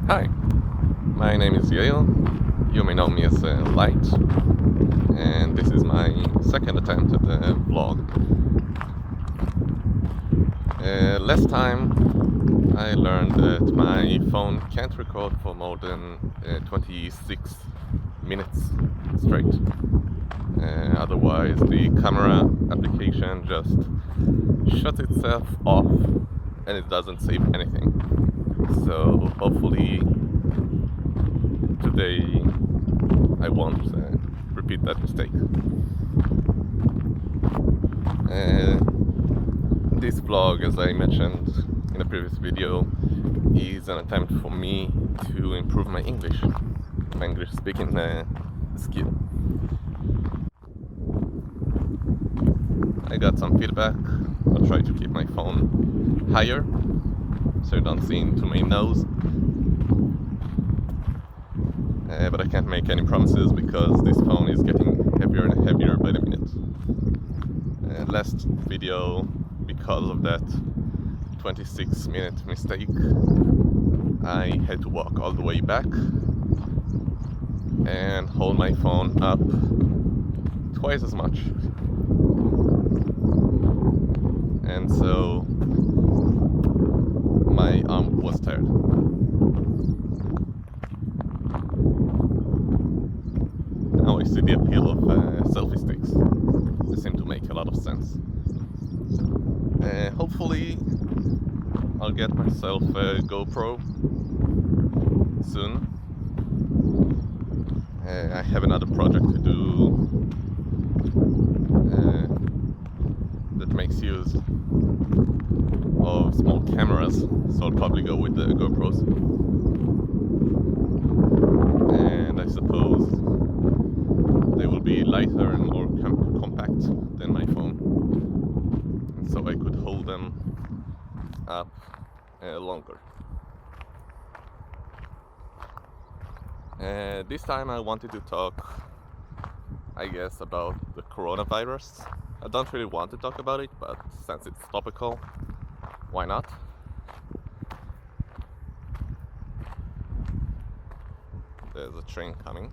Hi, my name is Yael. You may know me as Light, and this is my second attempt at the vlog. Last time I learned that my phone can't record for more than 26 minutes straight. Otherwise, the camera application just shuts itself off and it doesn't save anything. So hopefully today I won't repeat that mistake. This vlog, as I mentioned in a previous video, is an attempt for me to improve my English speaking skill. I got some feedback. I'll try to keep my phone higher so you don't see into my nose. But I can't make any promises because this phone is getting heavier and heavier by the minute. Last video, because of that 26-minute mistake, I had to walk all the way back and hold my phone up twice as much. And so my arm was tired. Now I see the appeal of selfie sticks. They seem to make a lot of sense. Hopefully I'll get myself a GoPro soon. I have another project to do that makes use of small cameras, so I'll probably go with the GoPros. And I suppose they will be lighter and more compact than my phone, and so I could hold them up longer. This time I wanted to talk, I guess, about the coronavirus. I don't really want to talk about it, but since it's topical, why not? There's a train coming.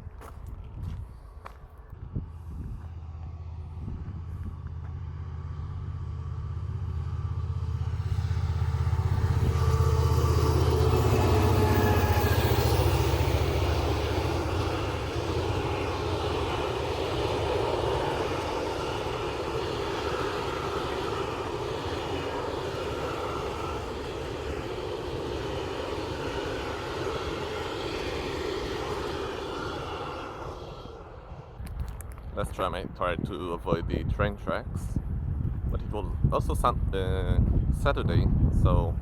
Last time I tried to avoid the train tracks, but it was also Saturday, so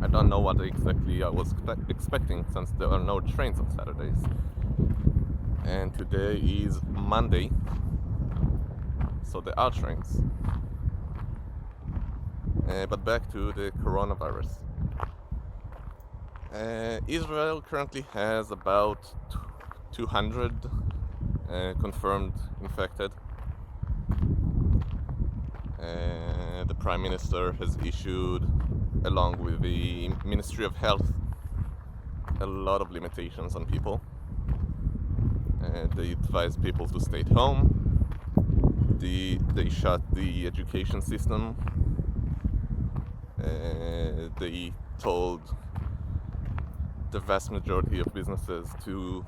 I don't know what exactly I was expecting, since there are no trains on Saturdays. And today is Monday, so there are trains. But back to the coronavirus. Israel currently has about 200 confirmed infected. The Prime Minister has issued, along with the Ministry of Health, a lot of limitations on people. They advise people to stay at home. They shut the education system. They told the vast majority of businesses to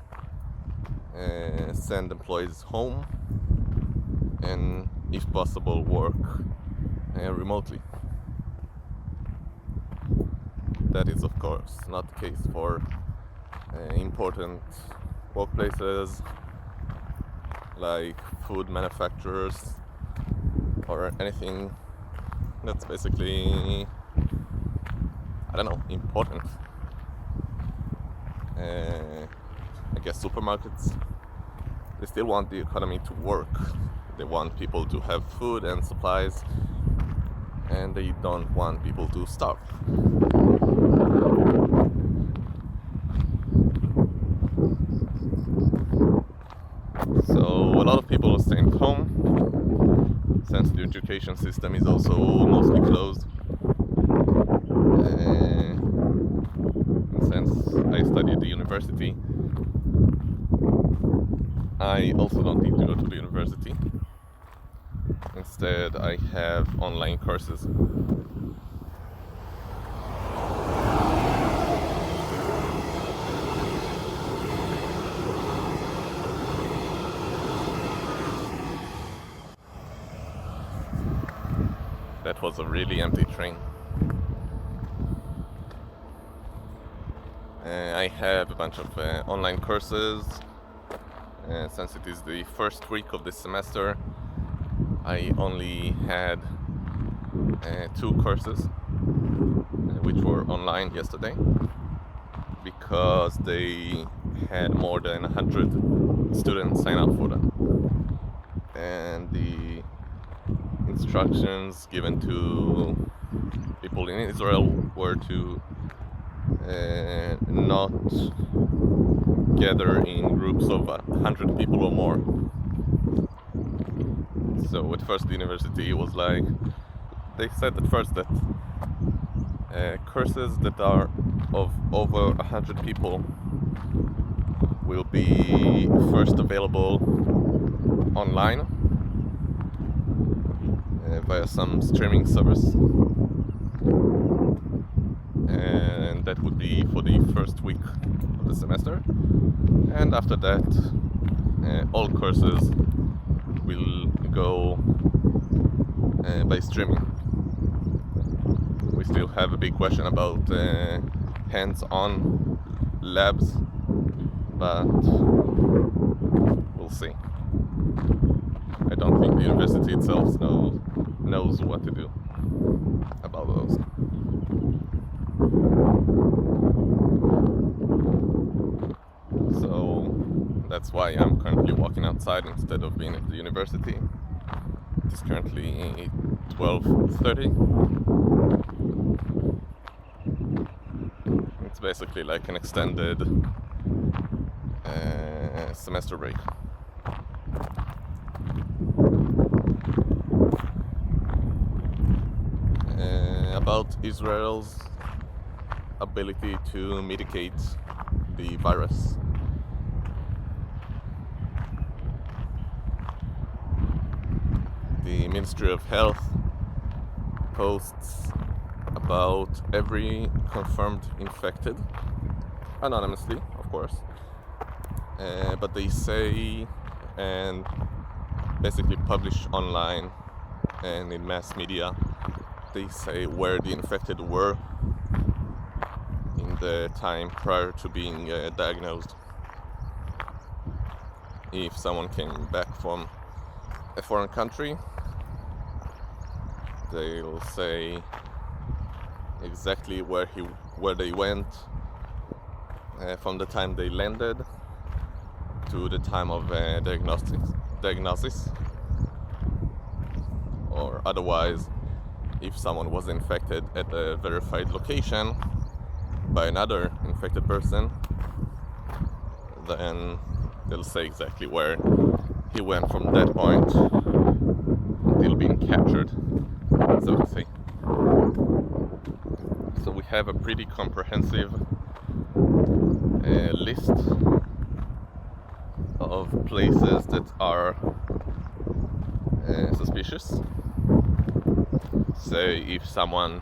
send employees home and, if possible, work remotely. That is, of course, not the case for important workplaces like food manufacturers or anything that's basically, I don't know, important. I guess supermarkets, they still want the economy to work. They want people to have food and supplies, and they don't want people to starve. So a lot of people are staying home, since the education system is also mostly closed. And since I study at the university. I also don't need to go to the university. Instead, I have online courses. That was a really empty train. I have a bunch of online courses. Since it is the first week of this semester, I only had 2 courses, which were online yesterday, because they had more than 100 students sign up for them. And the instructions given to people in Israel were to not gather in groups of 100 people or more. So at first the university was like, they said at first that courses that are of over 100 people will be first available online via some streaming service, and that would be for the first week of the semester, and after that all courses will go by streaming. We still have a big question about hands-on labs, but we'll see. I don't think the university itself knows what to do about those. So that's why I'm currently walking outside instead of being at the university. It's currently 12:30. It's basically like an extended semester break. About Israel's ability to mitigate the virus. The Ministry of Health posts about every confirmed infected, anonymously, of course, but they say and basically publish online and in mass media, they say where the infected were in the time prior to being diagnosed. If someone came back from a foreign country, they'll say exactly where they went from the time they landed to the time of diagnosis, or otherwise, if someone was infected at a verified location by another infected person, then they'll say exactly where he went from that point until being captured, so to say. So we have a pretty comprehensive list of places that are suspicious. Say if someone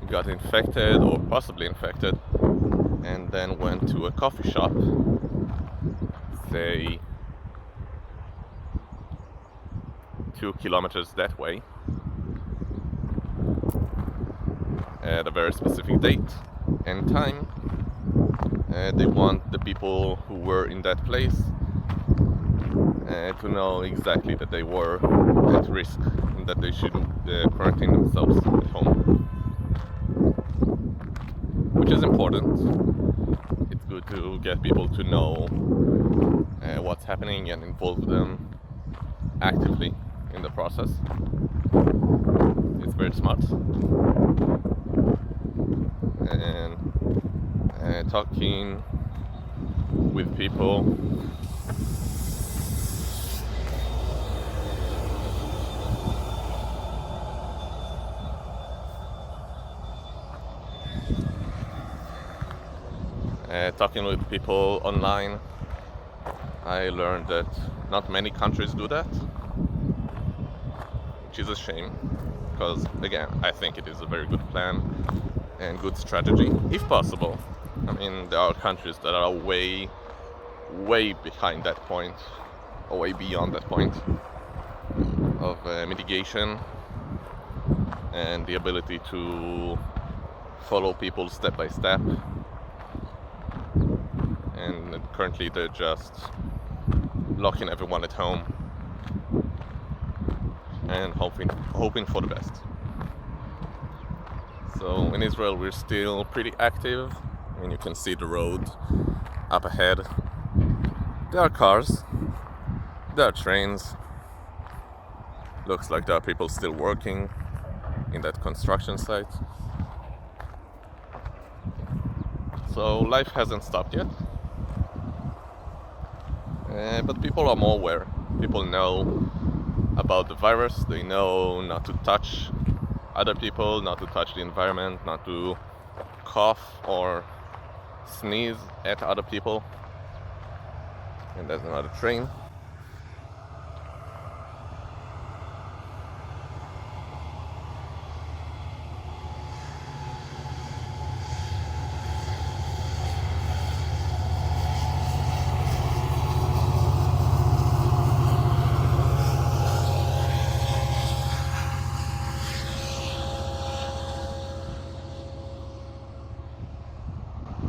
got infected or possibly infected and then went to a coffee shop, say 2 kilometers that way, at a very specific date and time, they want the people who were in that place to know exactly that they were at risk and that they should quarantine themselves at home, which is important. It's good to get people to know what's happening and involve them actively in the process. It's very smart. And talking with people Talking with people online, I learned that not many countries do that, which is a shame, because again, I think it is a very good plan and good strategy, if possible. I mean, there are countries that are way behind that point, or way beyond that point of mitigation and the ability to follow people step by step. And currently they're just locking everyone at home and hoping for the best. So in Israel we're still pretty active. I mean, you can see the road up ahead. There are cars, there are trains. Looks like there are people still working in that construction site. So life hasn't stopped yet. But people are more aware. People know about the virus. They know not to touch other people, not to touch the environment, not to cough or sneeze at other people. And there's another train.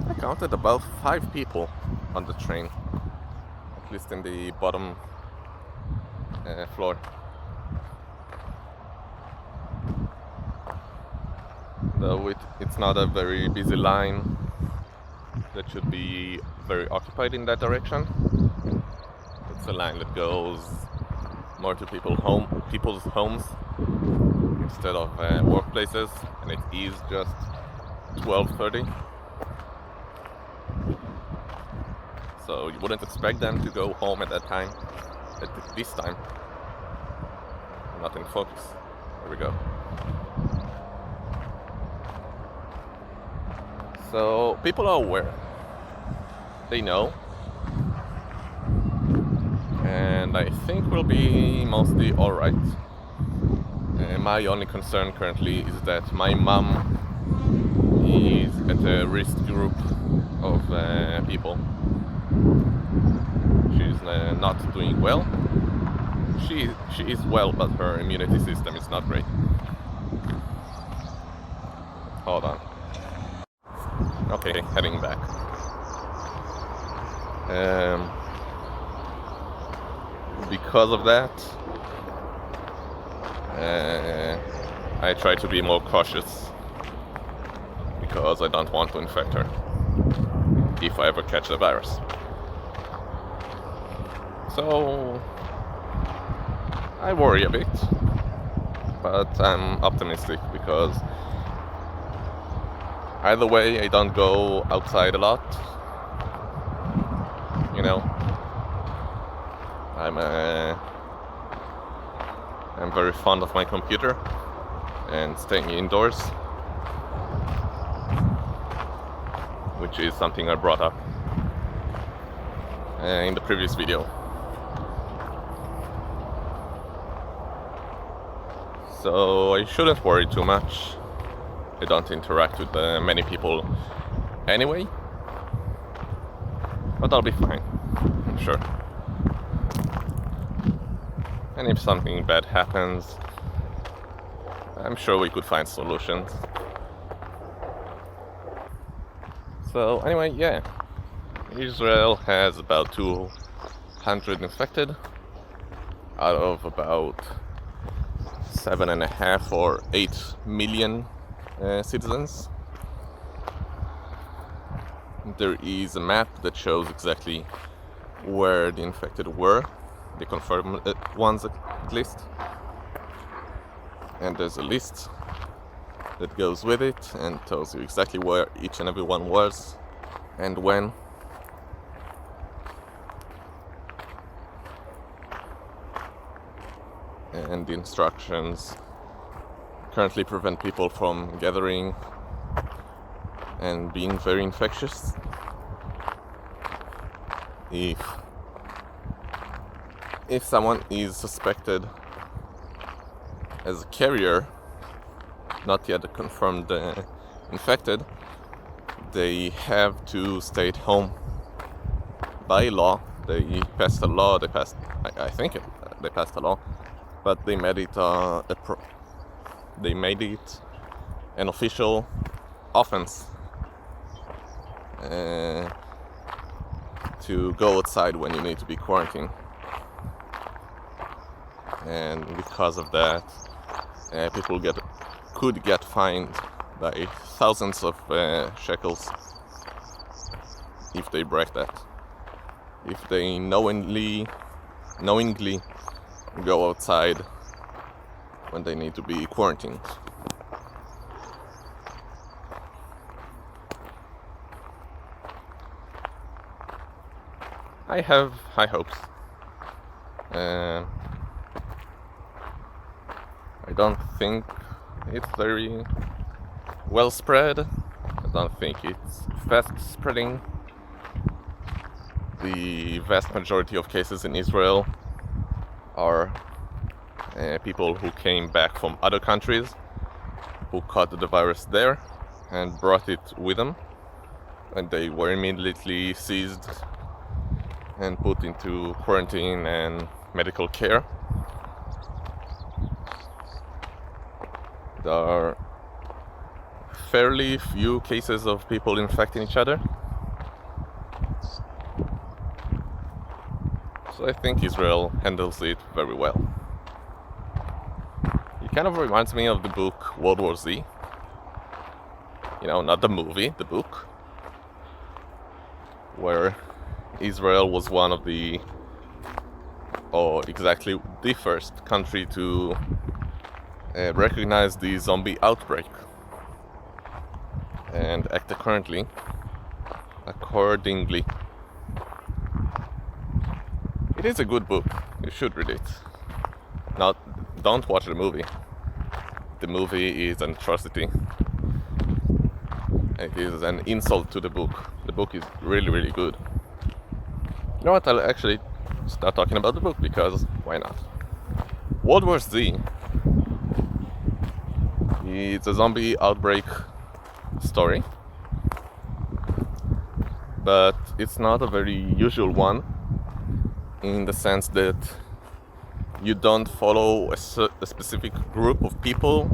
I counted about 5 people on the train, at least in the bottom floor. Though it's not a very busy line that should be very occupied in that direction. It's a line that goes more to people's homes instead of workplaces, and it is just 12:30. So you wouldn't expect them to go home at that time, at this time. Not in focus. There we go. So people are aware. They know. And I think we'll be mostly alright. My only concern currently is that my mom is at a risk group of people. She's not doing well. She is well, but her immunity system is not great. Hold on. Okay, heading back. Because of that, I try to be more cautious, because I don't want to infect her if I ever catch the virus. So I worry a bit, but I'm optimistic because either way I don't go outside a lot. You know, I'm very fond of my computer and staying indoors, which is something I brought up in the previous video. So I shouldn't worry too much. I don't interact with many people anyway, but I'll be fine, I'm sure. And if something bad happens, I'm sure we could find solutions. So anyway, yeah, Israel has about 200 infected out of about 7.5 or 8 million citizens. There is a map that shows exactly where the infected were, the confirmed ones at least, and there's a list that goes with it and tells you exactly where each and every one was and when. And the instructions currently prevent people from gathering and being very infectious. if someone is suspected as a carrier, not yet confirmed infected, they have to stay at home. By law, they passed a law. They passed a law, but they made it an official offense to go outside when you need to be quarantined. And because of that, people could get fined by thousands of shekels if they break that. If they knowingly go outside when they need to be quarantined. I have high hopes. I don't think it's very well spread. I don't think it's fast spreading. The vast majority of cases in Israel are people who came back from other countries who caught the virus there and brought it with them, and they were immediately seized and put into quarantine and medical care. There are fairly few cases of people infecting each other. So I think Israel handles it very well. It kind of reminds me of the book World War Z. You know, not the movie, the book. Where Israel was one of the, or exactly the first country to recognize the zombie outbreak and act accordingly. It is a good book. You should read it. Don't watch the movie. The movie is an atrocity. It is an insult to the book. The book is really, really good. You know what? I'll actually start talking about the book because why not? World War Z. It's a zombie outbreak story, but it's not a very usual one, in the sense that you don't follow a specific group of people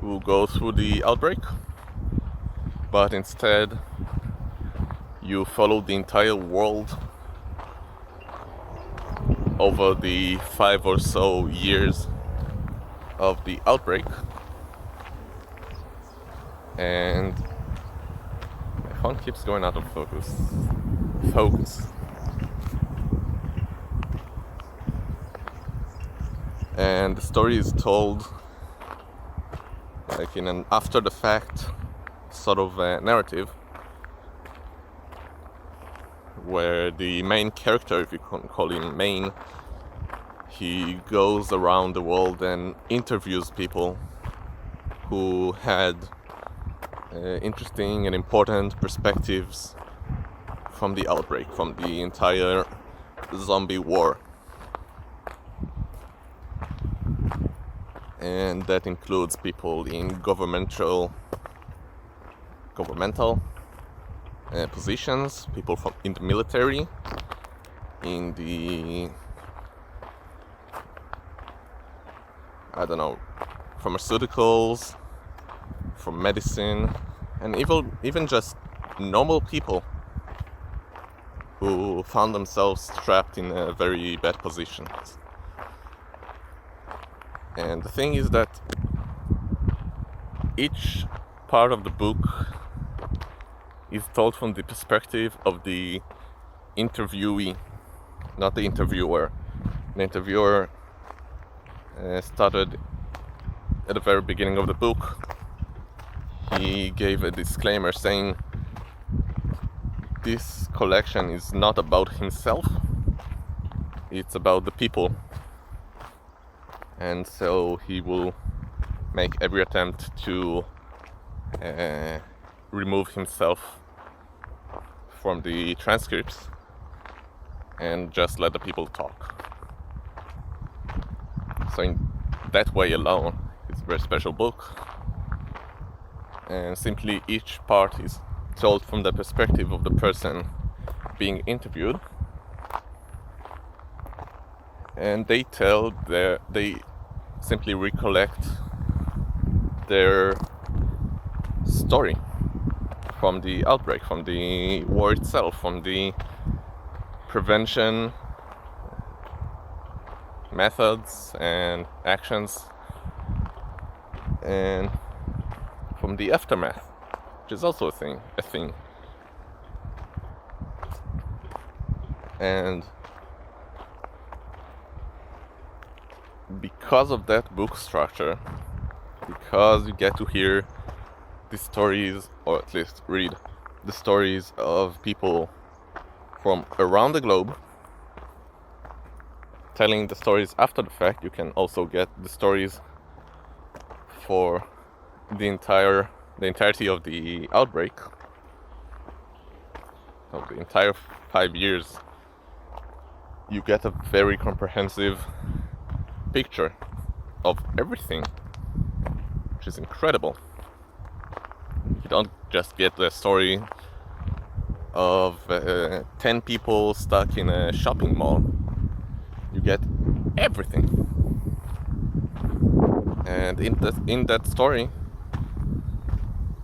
who go through the outbreak, but instead you follow the entire world over the 5 or so years of the outbreak. And my phone keeps going out of focus. And the story is told like in an after the fact sort of narrative, where the main character, if you can call him main, he goes around the world and interviews people who had interesting and important perspectives from the outbreak, from the entire zombie war. And that includes people in governmental positions, people in the military, in the pharmaceuticals, from medicine, and even just normal people who found themselves trapped in a very bad position. And the thing is that each part of the book is told from the perspective of the interviewee, not the interviewer. The interviewer started at the very beginning of the book. He gave a disclaimer saying this collection is not about himself, it's about the people. And so he will make every attempt to remove himself from the transcripts and just let the people talk. So in that way alone, it's a very special book. And simply each part is told from the perspective of the person being interviewed. And they simply recollect their story from the outbreak, from the war itself, from the prevention methods and actions, and from the aftermath, which is also a thing. And because of that book structure, because you get to hear the stories, or at least read the stories of people from around the globe telling the stories after the fact, you can also get the stories for the entirety of the outbreak, of the entire 5 years. You get a very comprehensive picture of everything, which is incredible. You don't just get the story of 10 people stuck in a shopping mall. You get everything. And in that story,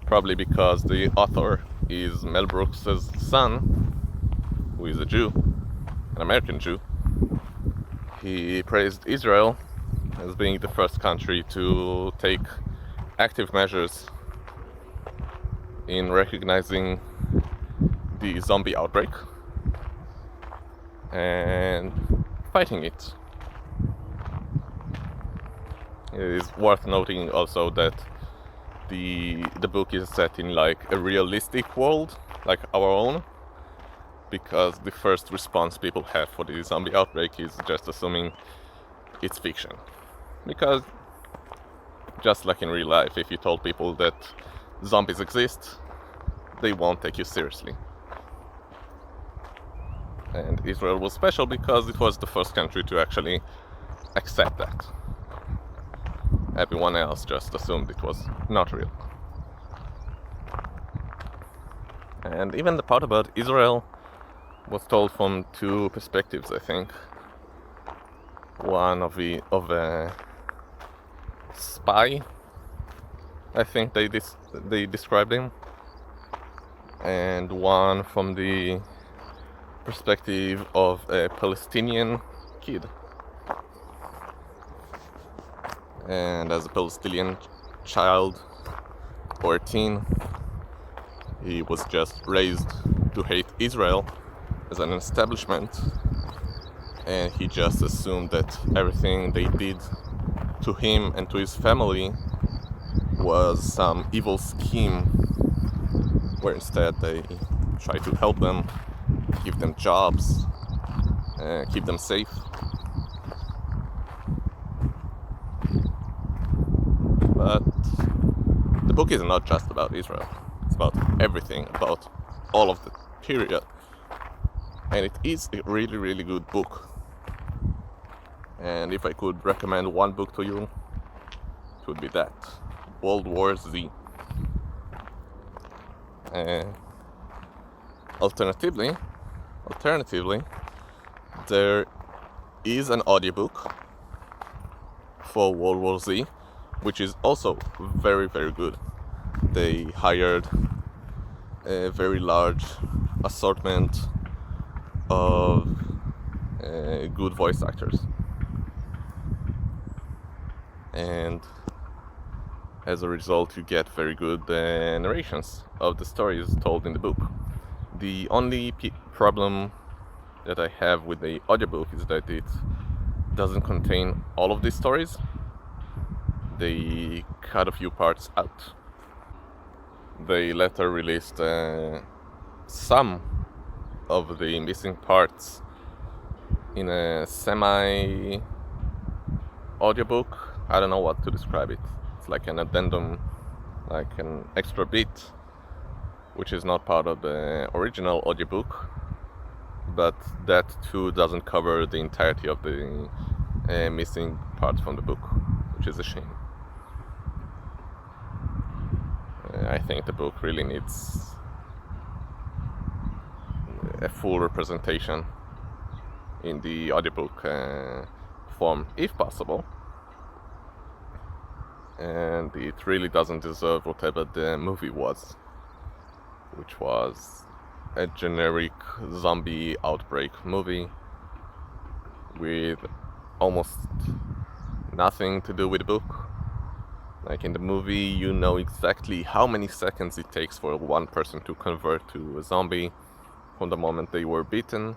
probably because the author is Mel Brooks' son, who is a Jew, an American Jew, he praised Israel as being the first country to take active measures in recognizing the zombie outbreak and fighting it. It is worth noting also that the book is set in like a realistic world, like our own, because the first response people have for the zombie outbreak is just assuming it's fiction. Because just like in real life, if you told people that zombies exist, they won't take you seriously. And Israel was special because it was the first country to actually accept that. Everyone else just assumed it was not real. And even the part about Israel was told from two perspectives, I think. One of a spy, I think they described him, and one from the perspective of a Palestinian kid. And as a Palestinian child or teen, he was just raised to hate Israel as an establishment, and he just assumed that everything they did to him and to his family was some evil scheme, where instead they try to help them, give them jobs, keep them safe. But the book is not just about Israel, it's about everything, about all of the period. And it is a really, really good book. And if I could recommend one book to you, it would be that, World War Z. Alternatively, there is an audiobook for World War Z, which is also very, very good. They hired a very large assortment of good voice actors, and as a result you get very good narrations of the stories told in the book. The only problem that I have with the audiobook is that it doesn't contain all of these stories. They cut a few parts out. They later released some of the missing parts in a semi audiobook. I don't know what to describe it. It's like an addendum, like an extra bit, which is not part of the original audiobook. but that too doesn't cover the entirety of the missing parts from the book, which is a shame. I think the book really needs a full representation in the audiobook form, if possible. And it really doesn't deserve whatever the movie was, which was a generic zombie outbreak movie with almost nothing to do with the book. Like in the movie, you know exactly how many seconds it takes for one person to convert to a zombie from the moment they were bitten.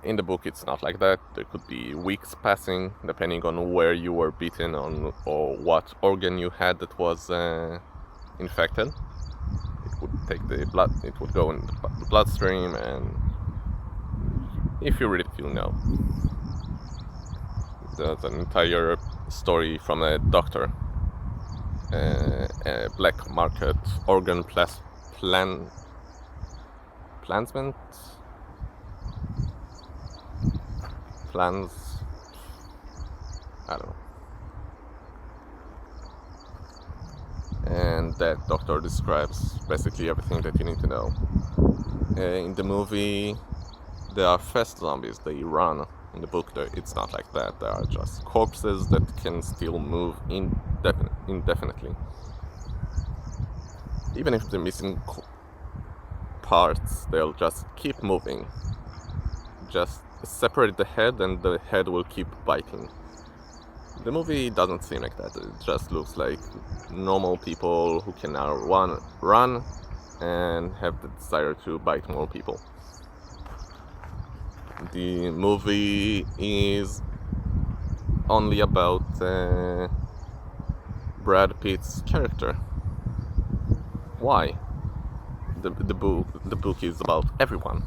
In the book, it's not like that. There could be weeks passing, depending on where you were bitten on or what organ you had that was infected. It would take the blood, it would go in the bloodstream, and if you read it, you'll know. There's an entire story from a doctor, a black market organ plansman. I don't know. And that doctor describes basically everything that you need to know. In the movie, there are fast zombies, they run. In the book, it's not like that. There are just corpses that can still move indefinitely. Even if they're missing parts, they'll just keep moving. Just separate the head and the head will keep biting. The movie doesn't seem like that. It just looks like normal people who can now run and have the desire to bite more people. The movie is only about Brad Pitt's character. Why? The book is about everyone.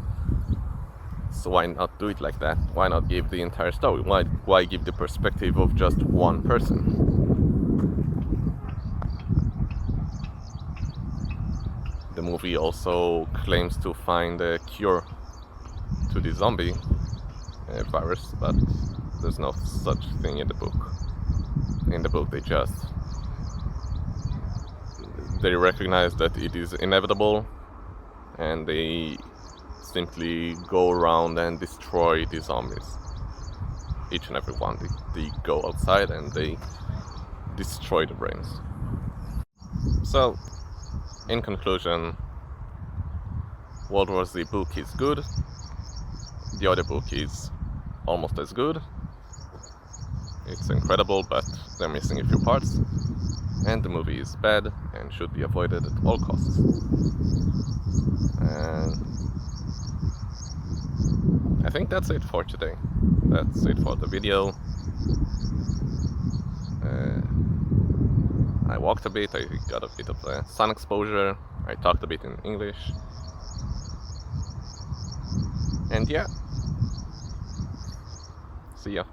So why not do it like that? Why not give the entire story? Why give the perspective of just one person? The movie also claims to find a cure to the zombie virus, but there's no such thing in the book. In the book, they recognize that it is inevitable, and they simply go around and destroy the zombies. Each and every one. They go outside and they destroy the brains. So, in conclusion, World War Z book is good. The audiobook is almost as good. It's incredible, but they're missing a few parts. And the movie is bad and should be avoided at all costs. And I think that's it for today. That's it for the video. I walked a bit, I got a bit of sun exposure, I talked a bit in English. And yeah. See ya.